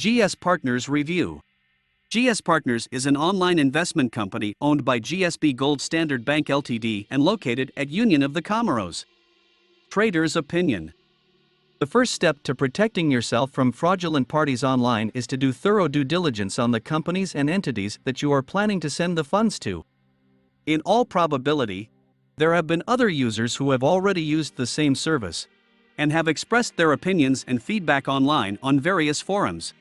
GSPartners Review. GSPartners is an online investment company owned by GSB Gold Standard Bank Ltd. And located at Union of the Comoros. Trader's Opinion. The first step to protecting yourself from fraudulent parties online is to do thorough due diligence on the companies and entities that you are planning to send the funds to. In all probability, there have been other users who have already used the same service and have expressed their opinions and feedback online on various forums.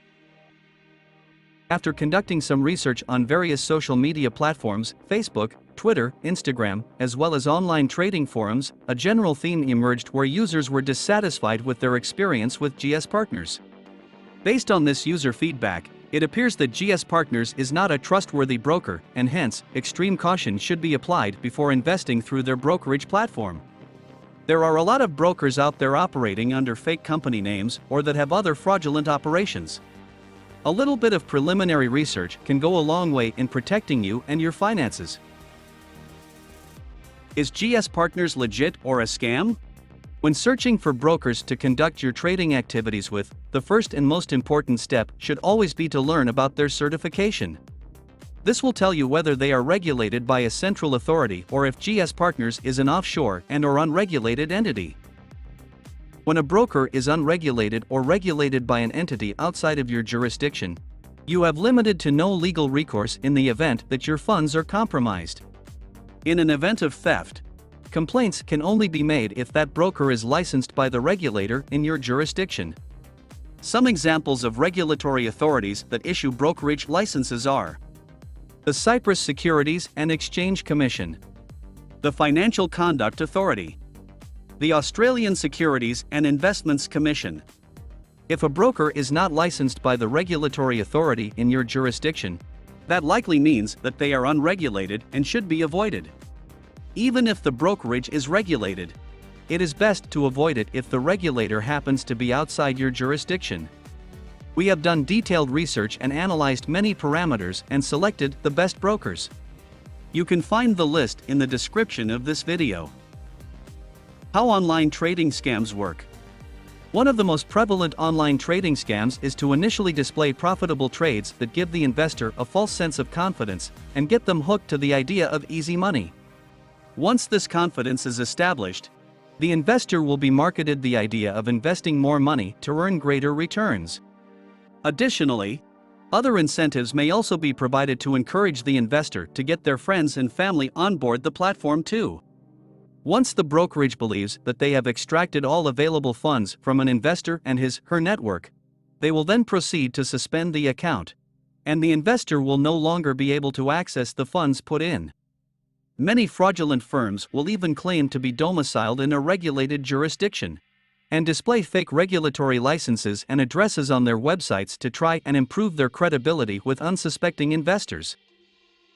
After conducting some research on various social media platforms, Facebook, Twitter, Instagram, as well as online trading forums, a general theme emerged where users were dissatisfied with their experience with GSPartners. Based on this user feedback, it appears that GSPartners is not a trustworthy broker, and hence, extreme caution should be applied before investing through their brokerage platform. There are a lot of brokers out there operating under fake company names or that have other fraudulent operations. A little bit of preliminary research can go a long way in protecting you and your finances. Is GSPartners legit or a scam? When searching for brokers to conduct your trading activities with, the first and most important step should always be to learn about their certification. This will tell you whether they are regulated by a central authority or if GSPartners is an offshore and/or unregulated entity. When a broker is unregulated or regulated by an entity outside of your jurisdiction, you have limited to no legal recourse in the event that your funds are compromised. In an event of theft, complaints can only be made if that broker is licensed by the regulator in your jurisdiction. Some examples of regulatory authorities that issue brokerage licenses are the Cyprus Securities and Exchange Commission, the Financial Conduct Authority, the Australian Securities and Investments Commission. If a broker is not licensed by the regulatory authority in your jurisdiction, that likely means that they are unregulated and should be avoided. Even if the brokerage is regulated, it is best to avoid it if the regulator happens to be outside your jurisdiction. We have done detailed research and analyzed many parameters and selected the best brokers. You can find the list in the description of this video. How online trading scams work. One of the most prevalent online trading scams is to initially display profitable trades that give the investor a false sense of confidence and get them hooked to the idea of easy money. Once this confidence is established, the investor will be marketed the idea of investing more money to earn greater returns. Additionally, other incentives may also be provided to encourage the investor to get their friends and family on board the platform too. Once the brokerage believes that they have extracted all available funds from an investor and his/her network, they will then proceed to suspend the account, and the investor will no longer be able to access the funds put in. Many fraudulent firms will even claim to be domiciled in a regulated jurisdiction and display fake regulatory licenses and addresses on their websites to try and improve their credibility with unsuspecting investors.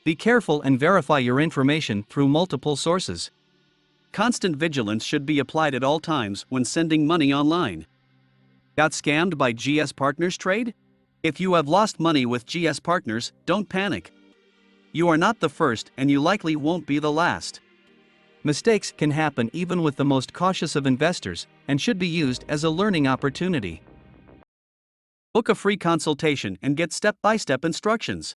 Be careful and verify your information through multiple sources. Constant vigilance should be applied at all times when sending money online. Got scammed by GSPartners trade? If you have lost money with GSPartners, don't panic. You are not the first and you likely won't be the last. Mistakes can happen even with the most cautious of investors and should be used as a learning opportunity. Book a free consultation and get step-by-step instructions.